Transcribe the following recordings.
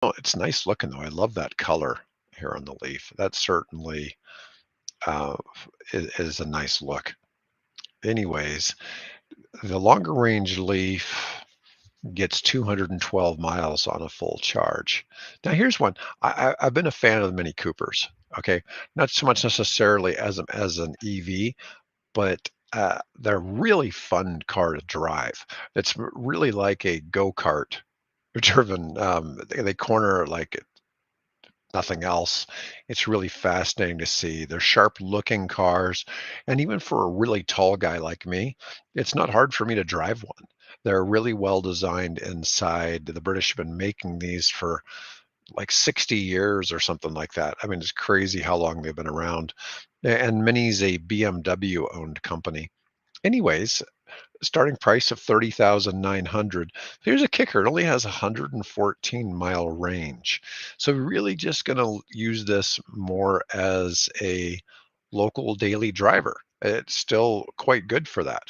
Oh, it's nice looking though. I love that color here on the Leaf. That certainly uh, is a nice look. Anyways, the longer range Leaf gets 212 miles on a full charge. Now, here's one. I've been a fan of the Mini Coopers. Okay, not so much necessarily as an EV, but they're really fun car to drive. It's really like a go kart driven. They corner like nothing else. It's really fascinating to see. They're sharp-looking cars, and even for a really tall guy like me, it's not hard for me to drive one. They're really well designed inside. The British have been making these for like 60 years or something like that. I mean, it's crazy how long they've been around. And Mini's a BMW owned company. Anyways, starting price of 30,900. Here's a kicker. It only has a 114-mile range. So we're really just going to use this more as a local daily driver. It's still quite good for that.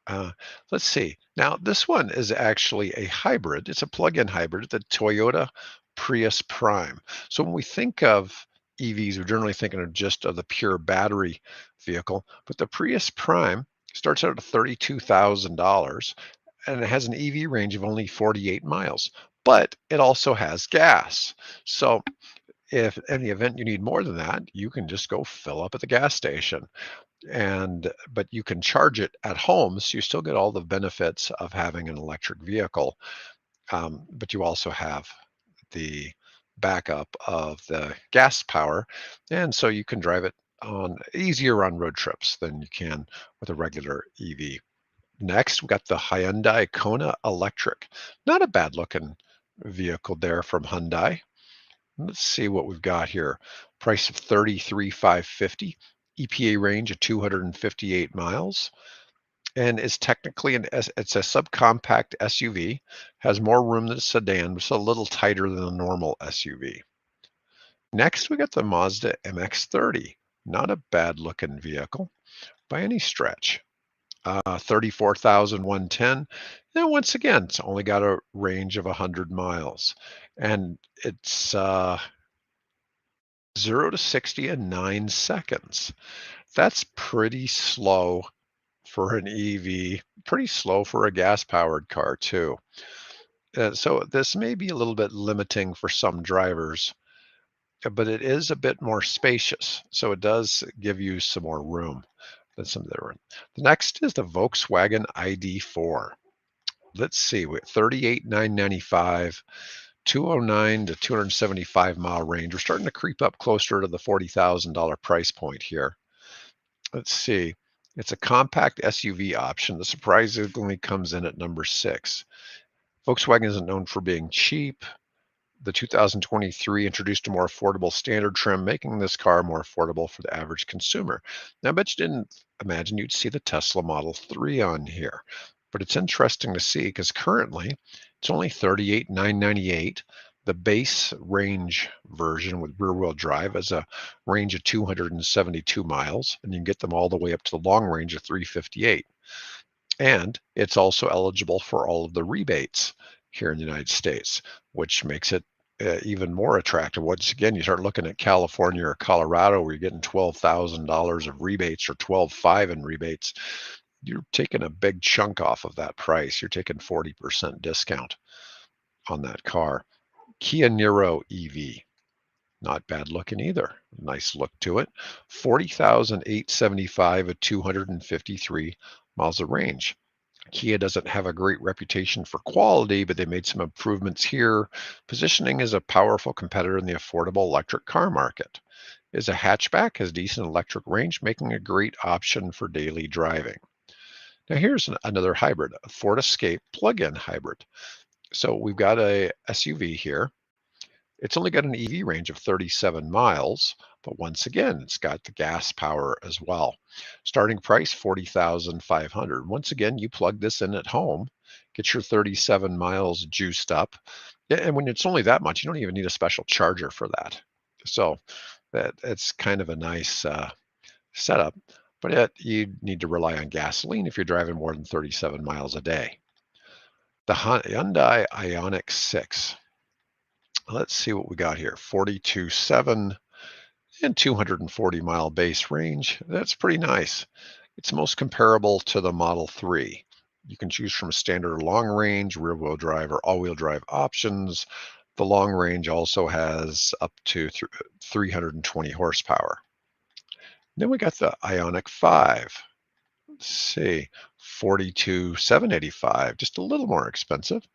Uh, let's see. Now, this one is actually a hybrid. It's a plug-in hybrid, the Toyota Prius Prime. So when we think of EVs, we're generally thinking of just of the pure battery vehicle, but the Prius Prime starts out at $32,000 and it has an EV range of only 48 miles, but it also has gas. So if in the event you need more than that, you can just go fill up at the gas station and but you can charge it at home, so you still get all the benefits of having an electric vehicle, but you also have the backup of the gas power, and so you can drive it on easier on road trips than you can with a regular EV. Next, we got the Hyundai Kona Electric. Not a bad looking vehicle there from Hyundai. Let's see what we've got here. Price of 33,550, EPA range of 258 miles, and is technically it's a subcompact SUV, has more room than a sedan, but it's a little tighter than a normal SUV. Next, we got the Mazda MX-30. Not a bad looking vehicle by any stretch. 34,110. And once again, it's only got a range of 100 miles. And it's 0 to 60 in 9 seconds. That's pretty slow for an EV, pretty slow for a gas-powered car too. So this may be a little bit limiting for some drivers, but it is a bit more spacious. So it does give you some more room than some of the other. The next is the Volkswagen ID.4. Let's see, with 38,995, 209 to 275 mile range. We're starting to creep up closer to the $40,000 price point here. Let's see. It's a compact SUV option that surprisingly comes in at number 6. Volkswagen isn't known for being cheap. The 2023 introduced a more affordable standard trim, making this car more affordable for the average consumer. Now, I bet you didn't imagine you'd see the Tesla Model 3 on here, but it's interesting to see because currently it's only 38,998. The base range version with rear-wheel drive has a range of 272 miles, and you can get them all the way up to the long range of 358. And it's also eligible for all of the rebates here in the United States, which makes it even more attractive. Once again, you start looking at California or Colorado, where you're getting $12,000 of rebates or 12.5 in rebates. You're taking a big chunk off of that price. You're taking 40% discount on that car. Kia Niro EV, not bad looking either. Nice look to it. 40,875 at 253 miles of range. Kia doesn't have a great reputation for quality, but they made some improvements here. Positioning as a powerful competitor in the affordable electric car market. Is a hatchback, has decent electric range, making a great option for daily driving. Now here's another hybrid, a Ford Escape plug-in hybrid. So we've got a SUV here. It's only got an EV range of 37 miles, but once again, it's got the gas power as well. Starting price 40,500. Once again, you plug this in at home, get your 37 miles juiced up. And when it's only that much, you don't even need a special charger for that. So it's kind of a nice setup, but you need to rely on gasoline if you're driving more than 37 miles a day. The Hyundai Ioniq 6. let's see what we got here. 42.7 and 240-mile base range. That's pretty nice. It's most comparable to the Model 3. You can choose from standard long range, rear-wheel drive, or all-wheel drive options. The long range also has up to 320 horsepower. Then we got the Ioniq 5. Let's see, 42,785, just a little more expensive.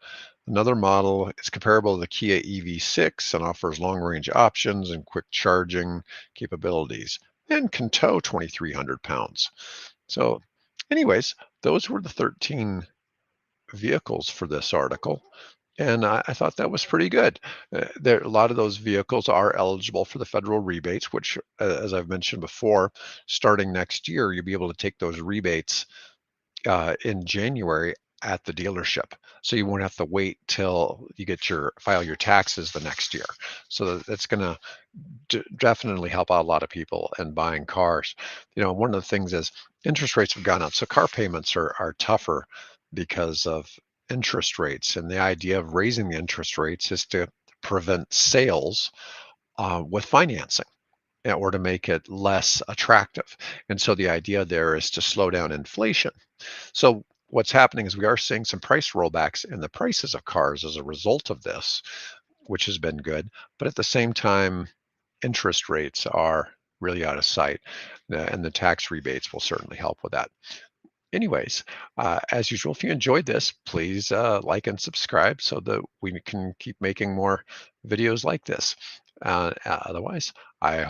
Another model is comparable to the Kia EV6 and offers long-range options and quick charging capabilities and can tow 2,300 pounds. So anyways, those were the 13 vehicles for this article. And I thought that was pretty good. A lot of those vehicles are eligible for the federal rebates, which, as I've mentioned before, starting next year, you'll be able to take those rebates in January at the dealership. So you won't have to wait till you get file your taxes the next year. So that's going to definitely help out a lot of people in buying cars. One of the things is interest rates have gone up. So car payments are tougher because of interest rates. And the idea of raising the interest rates is to prevent sales with financing, or to make it less attractive. And so the idea there is to slow down inflation. So what's happening is we are seeing some price rollbacks in the prices of cars as a result of this, which has been good. But at the same time, interest rates are really out of sight, and the tax rebates will certainly help with that. Anyways, as usual, if you enjoyed this, please like and subscribe so that we can keep making more videos like this. Otherwise, I hope